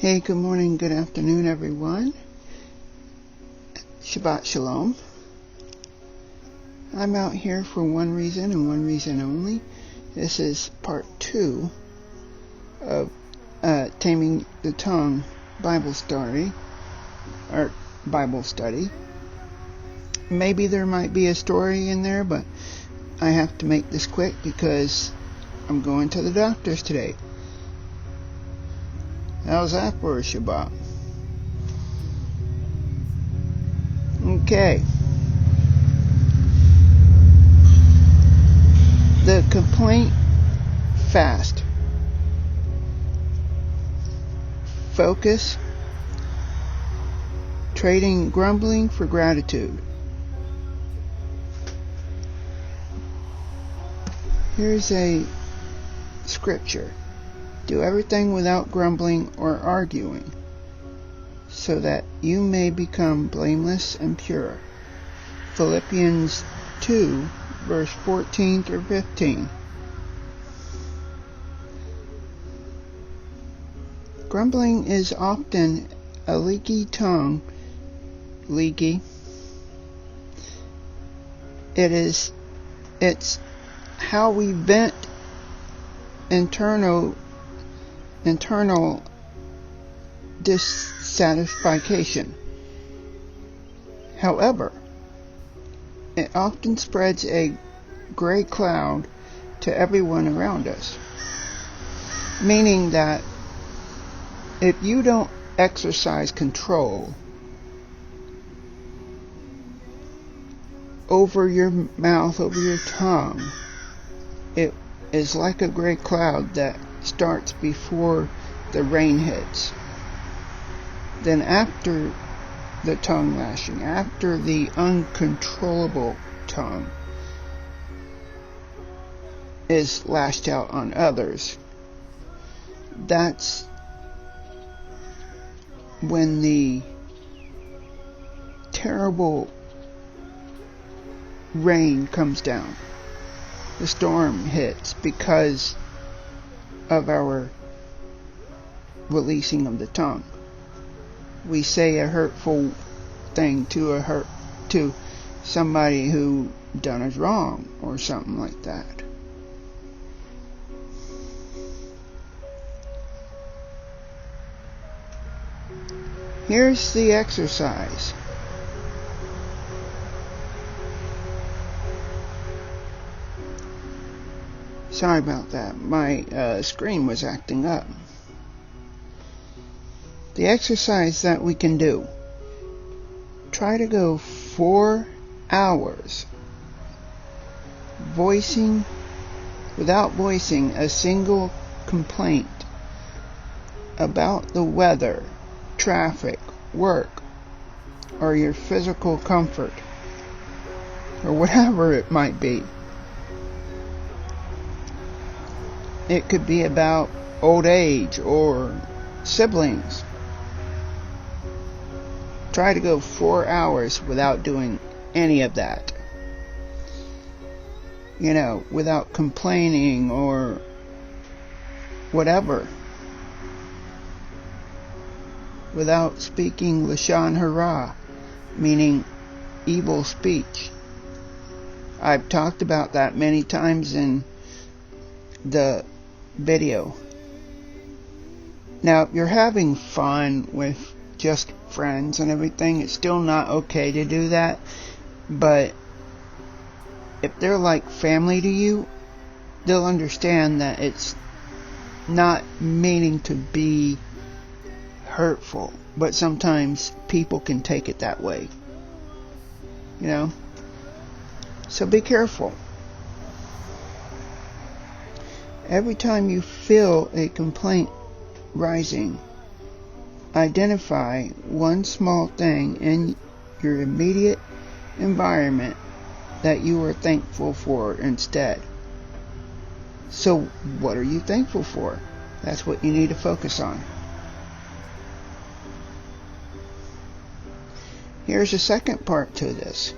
Hey, good morning, good afternoon, everyone. Shabbat Shalom. I'm out here for one reason and one reason only. This is part 2 of Taming the Tongue Bible story, or Bible study. Maybe there might be a story in there, but I have to make this quick because I'm going to the doctor's today. How's that for a Shabbat? Okay. The complaint fast. Focus. Trading grumbling for gratitude. Here's a scripture. Do everything without grumbling or arguing, so that you may become blameless and pure. Philippians 2, verse 14 through 15. Grumbling is often a leaky tongue. Leaky. It's how we vent internal dissatisfaction. However, it often spreads a gray cloud to everyone around us, meaning that if you don't exercise control over your mouth, over your tongue, it is like a gray cloud that starts before the rain hits. Then after the tongue lashing, after the uncontrollable tongue is lashed out on others, that's when the terrible rain comes down. The storm hits because of our releasing of the tongue. We say a hurtful thing to somebody who done us wrong or something like that. Here's the exercise. Sorry about that. My screen was acting up. The exercise that we can do. Try to go 4 hours without voicing a single complaint about the weather, traffic, work, or your physical comfort, or whatever it might be. It could be about old age or siblings. Try to go 4 hours without doing any of that. Without complaining or whatever. Without speaking Lashon Hara, meaning evil speech. I've talked about that many times in the video. Now, if you're having fun with just friends and everything, it's still not okay to do that. But if they're like family to you, they'll understand that it's not meaning to be hurtful. But sometimes people can take it that way. So be careful. Every time you feel a complaint rising, identify one small thing in your immediate environment that you are thankful for instead. So what are you thankful for? That's what you need to focus on. Here's the second part to this.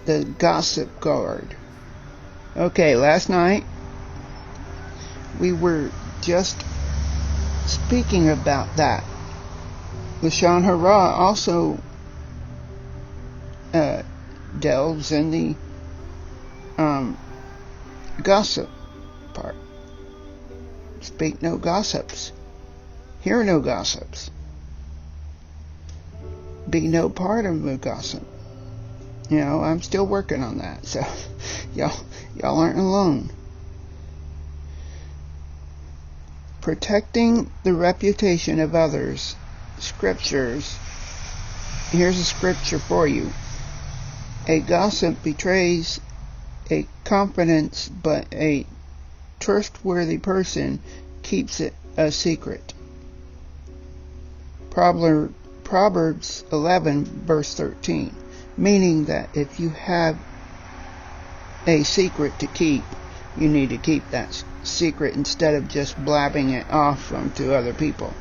The gossip guard. Okay, last night we were just speaking about that, Lashon Hara also delves in the gossip part. Speak no gossips. Hear no gossips. Be no part of a gossip. You know, I'm still working on that, so y'all aren't alone. Protecting the reputation of others. Scriptures. Here's a scripture for you. A gossip betrays a confidence, but a trustworthy person keeps it a secret. Proverbs 11 verse 13. Meaning that if you have a secret to keep, you need to keep that secret instead of just blabbing it off to other people.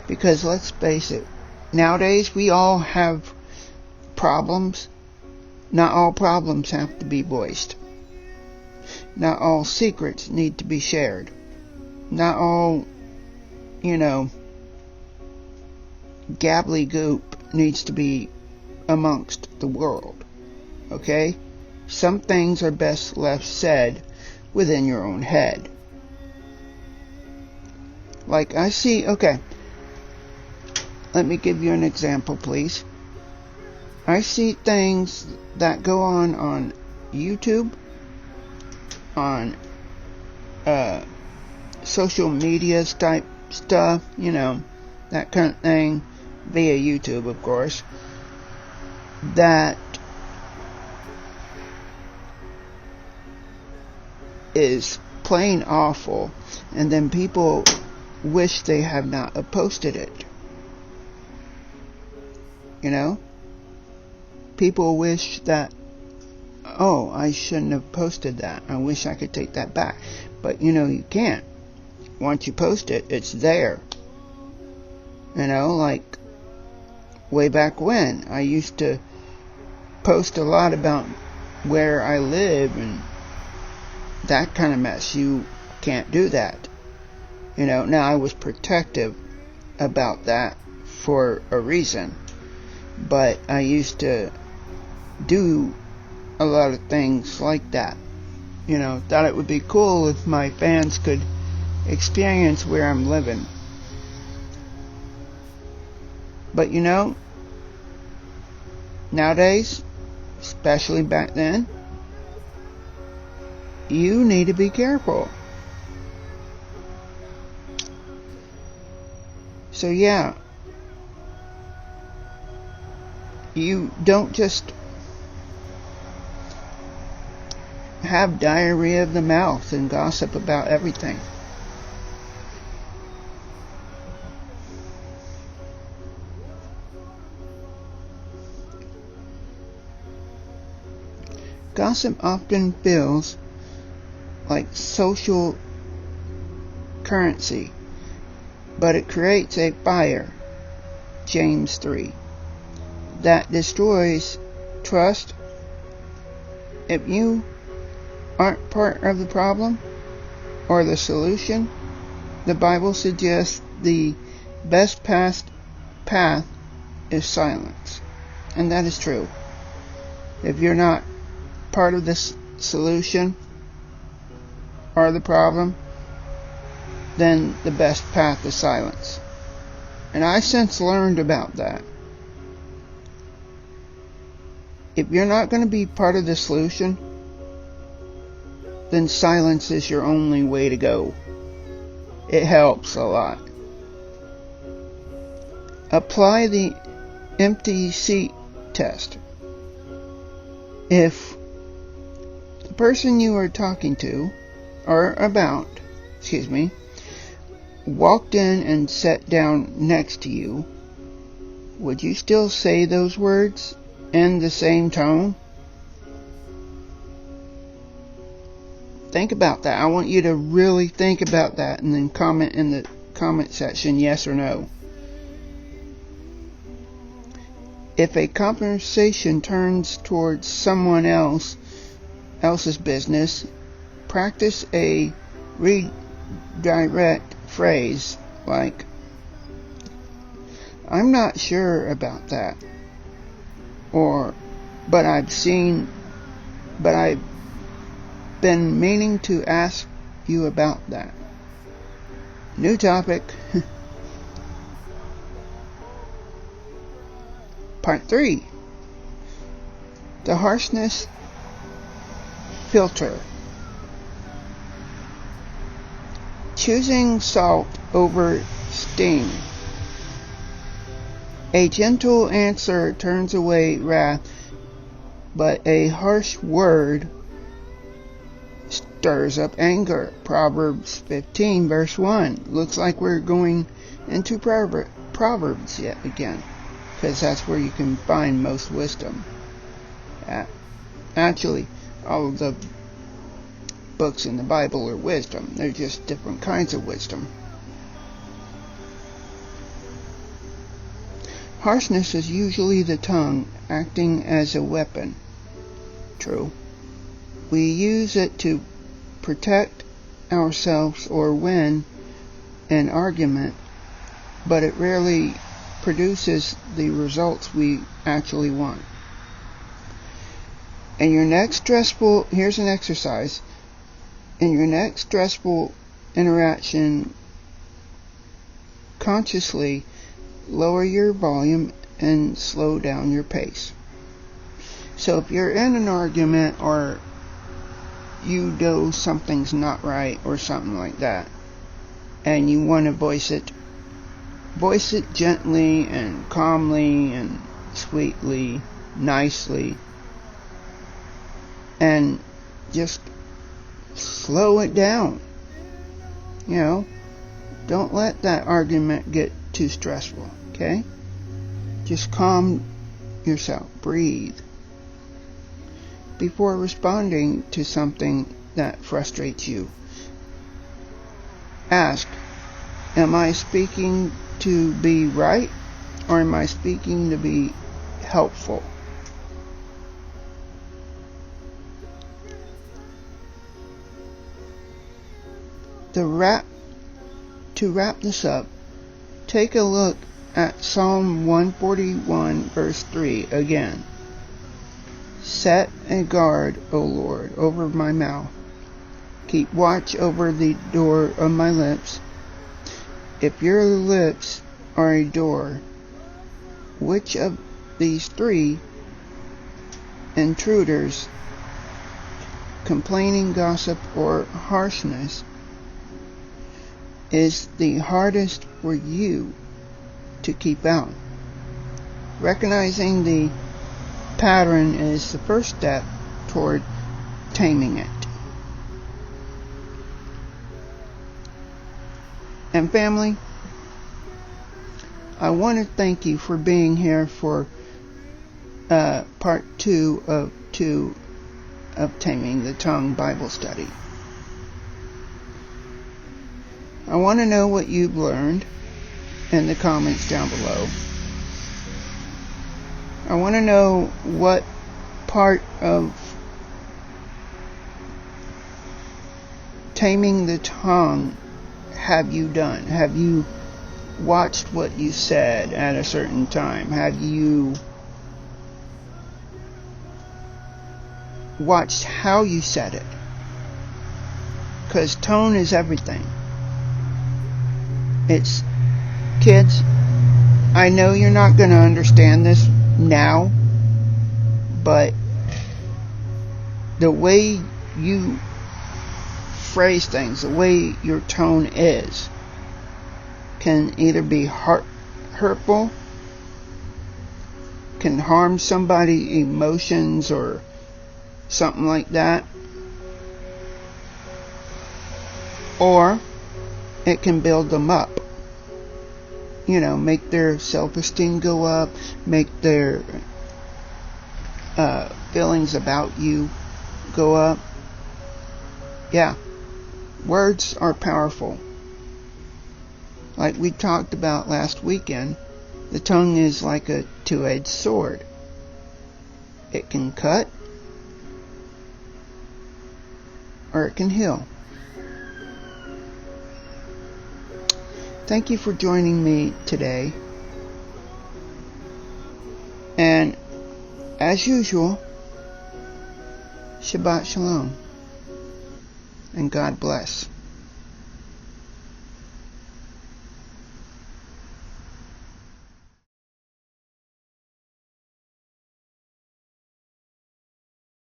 Because let's face it, nowadays we all have problems. Not all problems have to be voiced. Not all secrets need to be shared. Not all, gabbly-goop needs to be amongst the world. Okay? Some things are best left said within your own head. Like I see, okay, let me give you an example, please. I see things that go on YouTube, on social media type stuff, that kind of thing, via YouTube, of course, that is plain awful, and then people wish they have not posted it. People wish that, oh, I shouldn't have posted that. I wish I could take that back. But you can't. Once you post it, it's there. Like way back when, I used to post a lot about where I live and that kind of mess. You can't do that. Now I was protective about that for a reason. But I used to do a lot of things like that. Thought it would be cool if my fans could experience where I'm living. But nowadays, especially back then, you need to be careful. So yeah, you don't just have diarrhea of the mouth and gossip about everything. Gossip often feels like social currency, but it creates a fire, James 3, that destroys trust. If you aren't part of the problem or the solution, the Bible suggests the best path is silence. And that is true. If you're not part of this solution or the problem, then the best path is silence. And I since learned about that. If you're not going to be part of the solution, then silence is your only way to go. It helps a lot. Apply the empty seat test. If the person you are talking to, or about, walked in and sat down next to you, would you still say those words in the same tone? Think about that. I want you to really think about that and then comment in the comment section yes or no. If a conversation turns towards someone else's business, practice a redirect phrase Like, I'm not sure about that. But I've been meaning to ask you about that. New topic. Part 3. The harshness filter. Choosing salt over sting. A gentle answer turns away wrath, but a harsh word stirs up anger. Proverbs 15 verse 1. Looks like we're going into Proverbs yet again, because that's where you can find most wisdom. Actually, all of the books in the Bible are wisdom. They're just different kinds of wisdom. Harshness is usually the tongue acting as a weapon. True. We use it to protect ourselves or win an argument, but it rarely produces the results we actually want. In your next stressful, here's an exercise. In your next stressful interaction, consciously lower your volume and slow down your pace. So if you're in an argument or you know something's not right or something like that, and you want to voice it gently and calmly and sweetly, nicely, and just slow it down. Don't let that argument get too stressful, okay? Just calm yourself, breathe, before responding to something that frustrates you. Ask, am I speaking to be right, or am I speaking to be helpful? To wrap this up, take a look at Psalm 141 verse 3 again. Set a guard, O Lord, over my mouth. Keep watch over the door of my lips. If your lips are a door, which of these three intruders, complaining, gossip, or harshness, is the hardest for you to keep out? Recognizing the pattern is the first step toward taming it. And family, I want to thank you for being here for part 2 of Taming the Tongue Bible Study. I want to know what you've learned in the comments down below. I want to know what part of Taming the Tongue have you done? Have you watched what you said at a certain time? Have you watched how you said it? Because tone is everything. It's, kids, I know you're not going to understand this now, but the way you phrase things, the way your tone is, can either be hurtful, can harm somebody's emotions or something like that, or it can build them up. Make their self-esteem go up, make their feelings about you go up. Yeah, words are powerful. Like we talked about last weekend, the tongue is like a two-edged sword. It can cut, or it can heal. Thank you for joining me today. And as usual, Shabbat Shalom. And God bless.